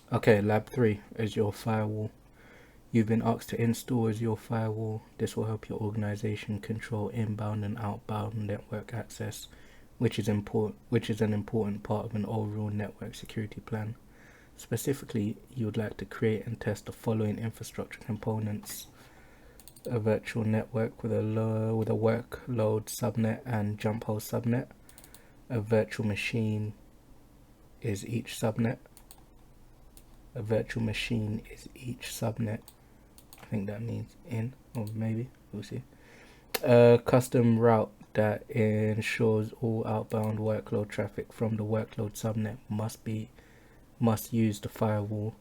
Okay, lab 3, Azure Firewall. You've been asked to install Azure Firewall. This will help your organization control inbound and outbound network access, which is an important part of an overall network security plan. Specifically, you would like to create and test the following infrastructure components: a virtual network with a workload subnet and jump hole subnet. A virtual machine is each subnet. A virtual machine is each subnet. I think that means in, or maybe, we'll see. A custom route that ensures all outbound workload traffic from the workload subnet must use the firewall.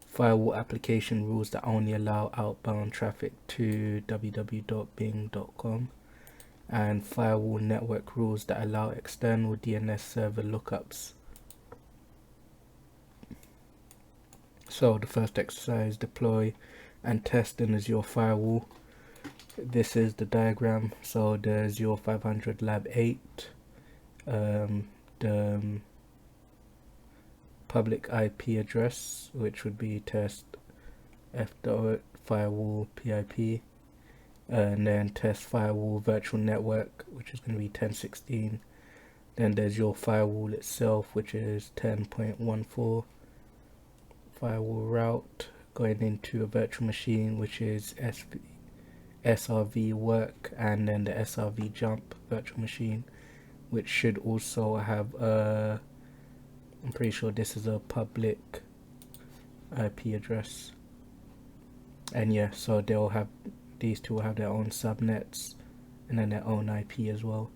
Firewall application rules that only allow outbound traffic to www.bing.com, and firewall network rules that allow external DNS server lookups. So the first exercise: deploy and test an Azure Firewall. This is the diagram. So the Azure 500 Lab 8, the public IP address, which would be test f.firewall pip, and then test firewall virtual network, which is going to be 1016. Then there's your firewall itself, which is 10.14. Firewall route going into a virtual machine, which is SRV work, and then the SRV jump virtual machine, which should also have a, I'm pretty sure this is a public IP address. And yeah, so they'll have, these two will have their own subnets and then their own IP as well.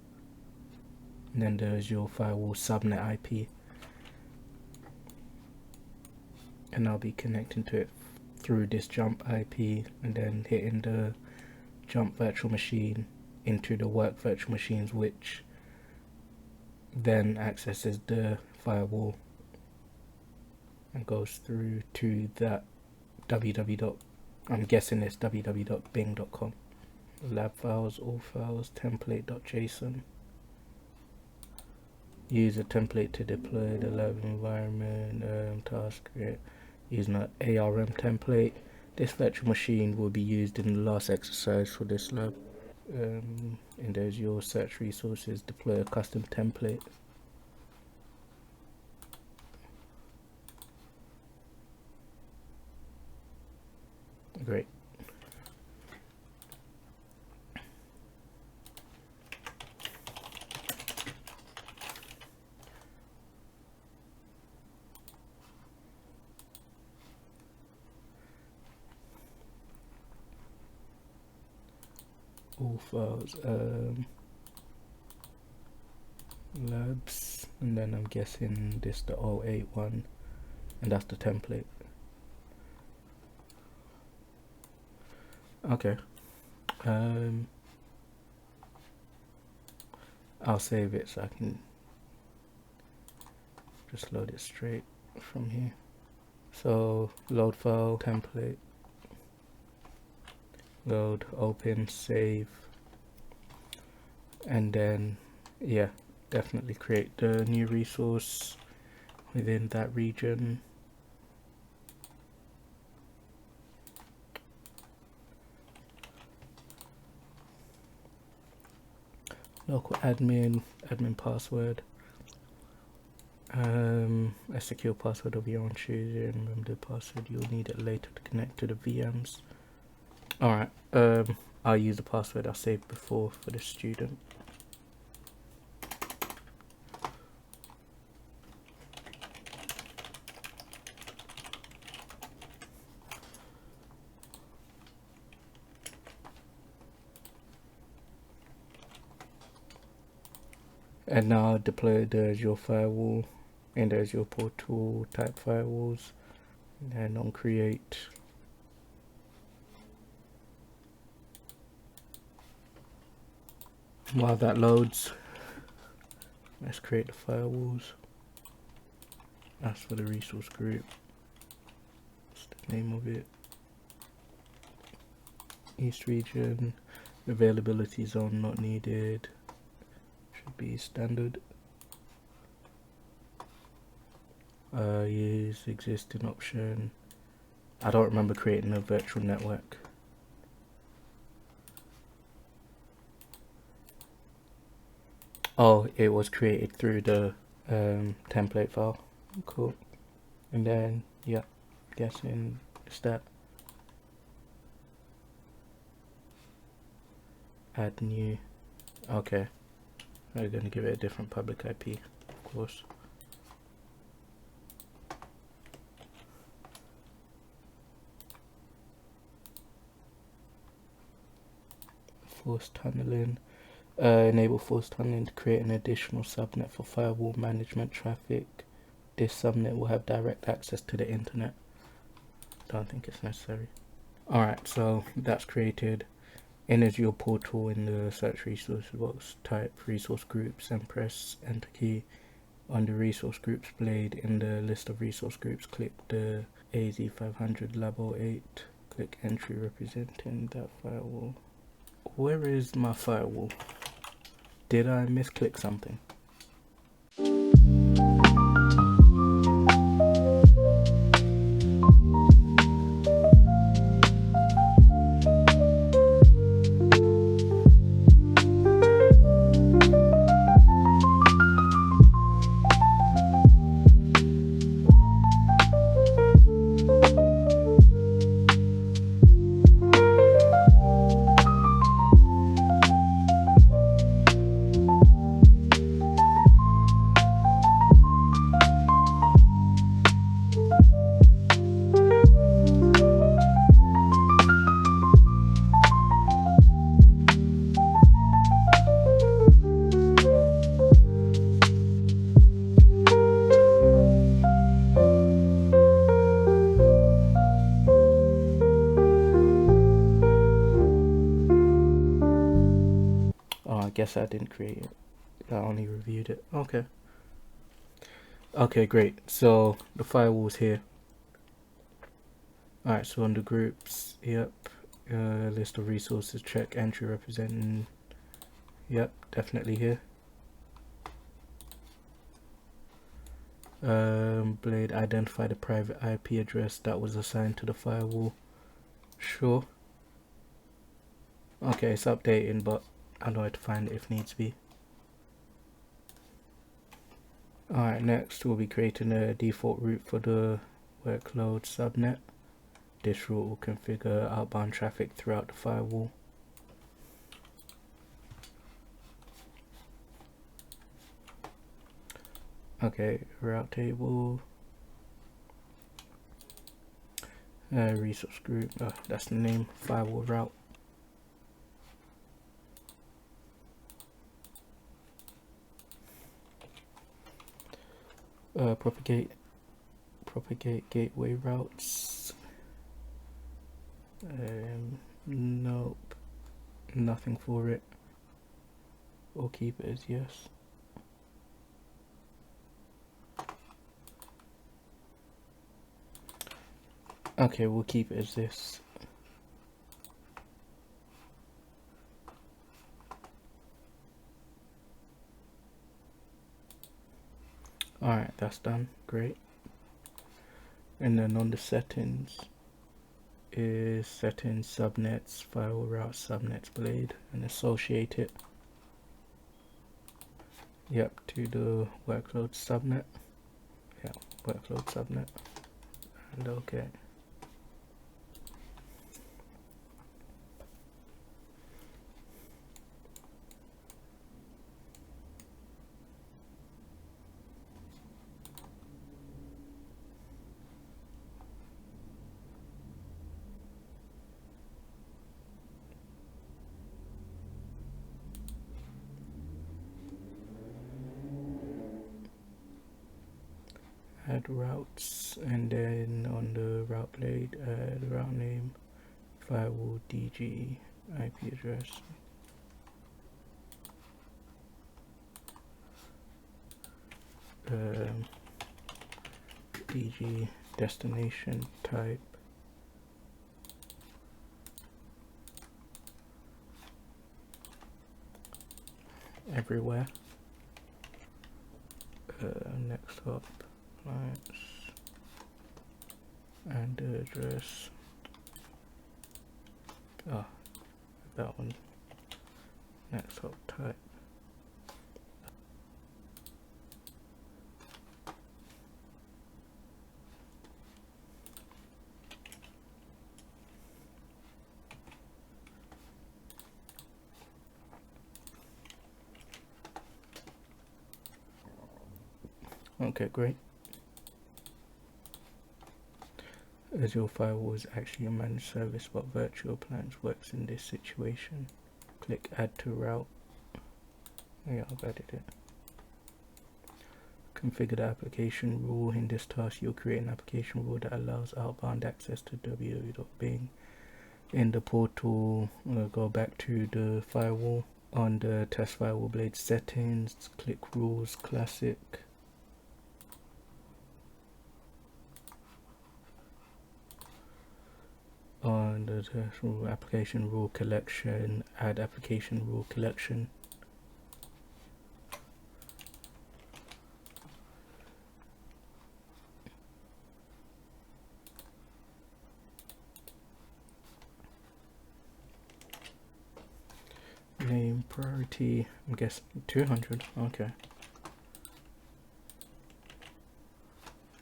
And then there's your firewall subnet IP, and I'll be connecting to it through this jump IP and then hitting the jump virtual machine into the work virtual machines, which then accesses the firewall and goes through to that I'm guessing it's www.bing.com. Lab files, all files, template.json. Use a template to deploy the lab environment, task, using an ARM template. This virtual machine will be used in the last exercise for this lab. And there's your search resources, deploy a custom template. Great. All files, labs, and then I'm guessing this the 08 one, and that's the template. Okay. I'll save it so I can just load it straight from here. So load file, template, load, open, save, and then yeah, definitely create the new resource within that region. Local admin password, a secure password of your own choosing. Remember the password, you'll need it later to connect to the VMs. Alright, I'll use the password I saved before for the student. And now deploy the Azure Firewall and the Azure Portal type firewalls, and on create. While that loads, let's create the firewalls. Ask for the resource group. What's the name of it? East region. Availability zone not needed. Should be standard. Use existing option. I don't remember creating a virtual network. Oh, it was created through the template file. Cool. And then, yeah, guessing stat. Add new. Okay. We're going to give it a different public IP, of course. Force tunneling. Enable force tunneling to create an additional subnet for firewall management traffic. This subnet will have direct access to the internet. Don't think it's necessary. Alright, so that's created. In Azure portal, in the search resources box, type resource groups and press enter key. Under resource groups blade, in the list of resource groups, click the AZ500 label 8. Click entry representing that firewall. Where is my firewall? Did I misclick something? I guess I didn't create it. I only reviewed it. Okay. Okay, great. So the firewall's here. Alright, so under groups, yep. List of resources, check entry representing. Yep, definitely here. Blade, identify the private IP address that was assigned to the firewall. Sure. Okay, it's updating, but I know where to find it if needs be. Alright, next we'll be creating a default route for the workload subnet. This route will configure outbound traffic throughout the firewall. Okay, route table. Resource group, that's the name, firewall route. Propagate gateway routes. Nope, nothing for it. We'll keep it as yes. Okay, we'll keep it as this. Alright, that's done. Great. And then on the settings is settings, subnets, firewall route, subnets, blade, and associate it. Yep, to the workload subnet. Yeah, workload subnet. And okay. Add routes, and then on the route blade, add route name, firewall DG IP address. DG destination type. Everywhere. Next up, clients and the address. Ah, that one. Next hop type. Okay, great. Azure Firewall is actually a managed service, but virtual appliance works in this situation. Click add to route. Yeah, I've added it. Configure the application rule. In this task, you'll create an application rule that allows outbound access to www.bing. In the portal, we'll go back to the firewall. On the test firewall blade settings, click rules classic. On the test rule application rule collection, add application rule collection. Name priority, I'm guessing 200. Okay.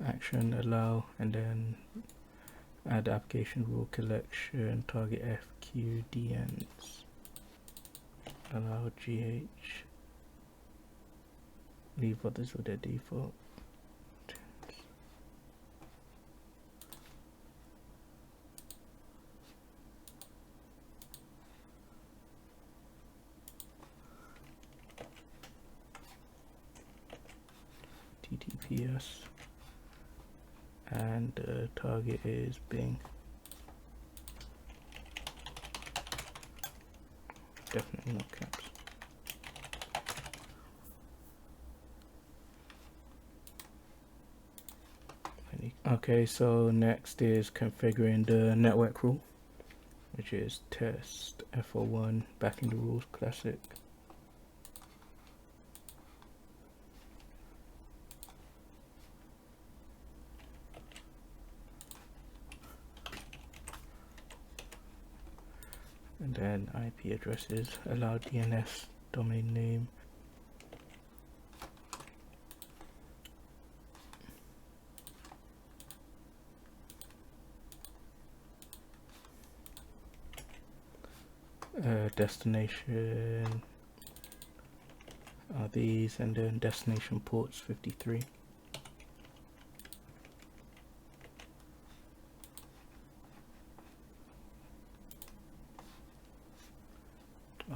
Action allow, and then add application rule collection, target FQDNs, allow GH, leave others with their default. TTPS, and the target is Bing. Definitely not caps. Okay, so next is configuring the network rule, which is test FO1 back in the rules classic. And then IP addresses, allow DNS domain name. Destination are these, and then destination ports 53.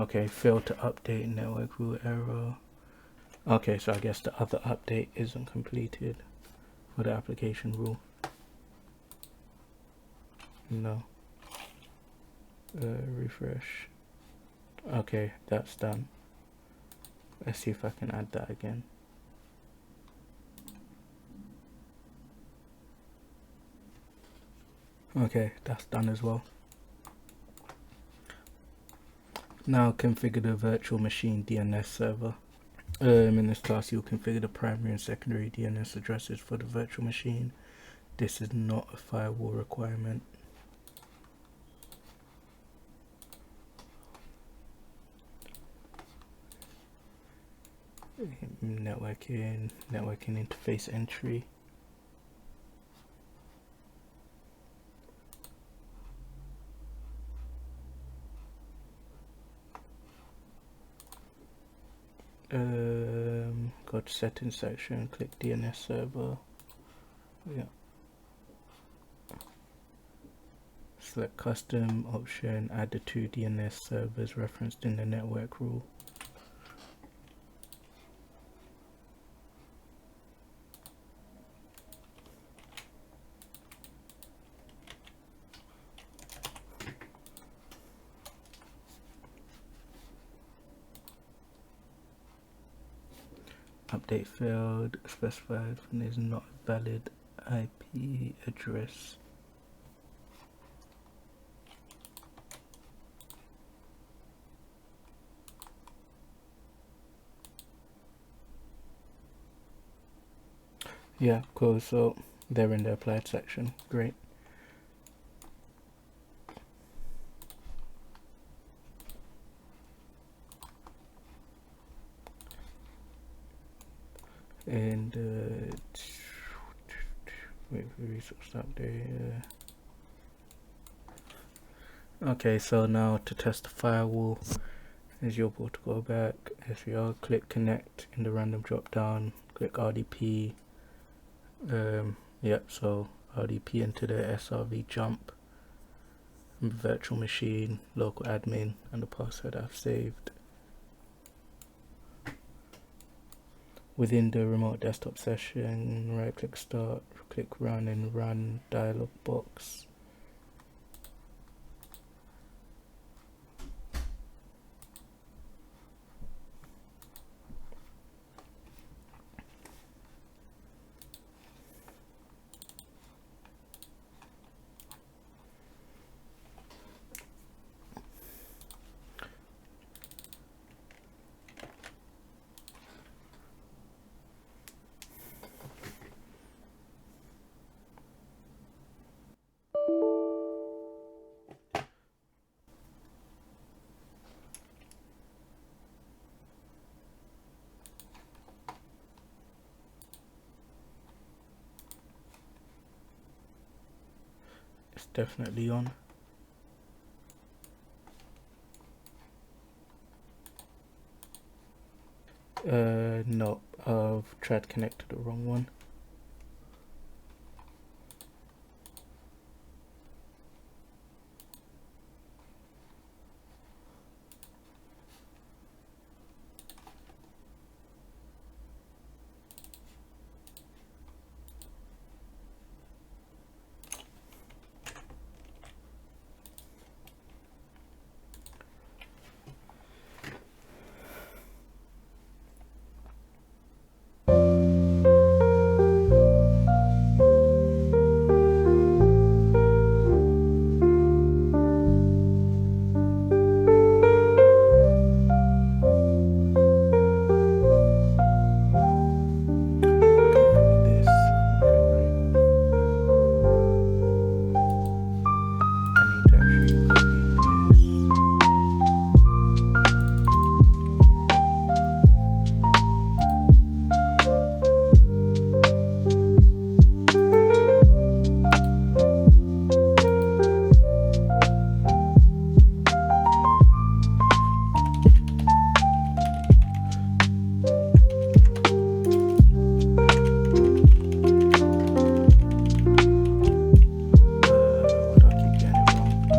Okay, failed to update network rule error. Okay, so I guess the other update isn't completed for the application rule. No. Refresh. Okay, that's done. Let's see if I can add that again. Okay, that's done as well. Now configure the virtual machine DNS server. In this class, you'll configure the primary and secondary DNS addresses for the virtual machine. This is not a firewall requirement. Networking interface entry. Go to settings section, click DNS server. Yeah. Select custom option, add the 2 DNS servers referenced in the network rule. Update failed, specified and is not valid IP address. Yeah, cool. So they're in the applied section. Great. And wait for resource update. Okay, so now to test the firewall, is your port to go back. SVR, click connect in the random drop down, click RDP. Yep, so RDP into the SRV jump, virtual machine, local admin, and the password I've saved. Within the remote desktop session, right click start, click run and run dialog box. It's definitely on. No, I've tried to connect to the wrong one. This. Okay, great. I need to actually copy this. Why do I keep getting it wrong?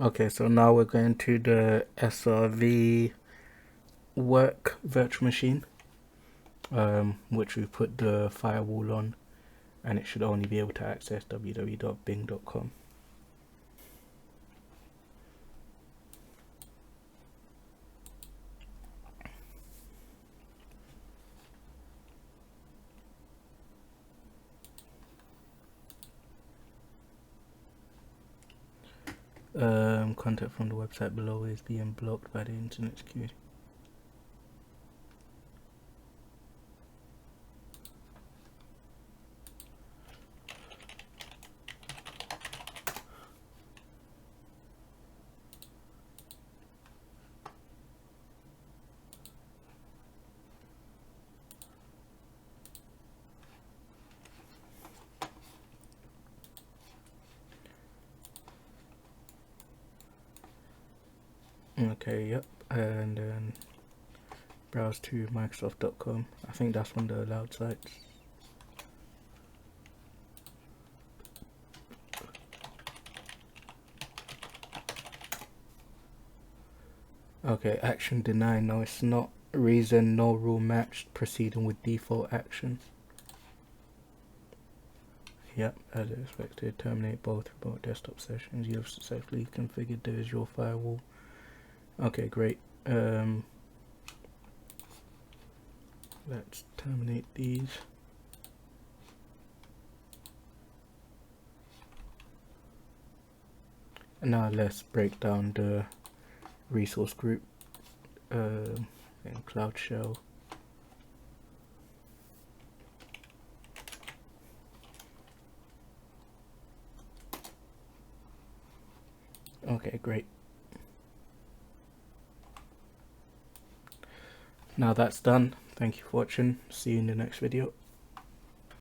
Okay, so now we're going to the SRV work virtual machine, which we put the firewall on, and it should only be able to access www.bing.com. Content from the website below is being blocked by the internet security. Okay, yep, and then browse to Microsoft.com. I think that's one of the allowed sites. Okay, action denied. No, it's not. Reason no rule matched. Proceeding with default actions. Yep, as expected. Terminate both remote desktop sessions. You have successfully configured the Azure Firewall. Okay, great. Let's terminate these. And now let's break down the resource group in Cloud Shell. Okay, great. Now that's done. Thank you for watching. See you in the next video.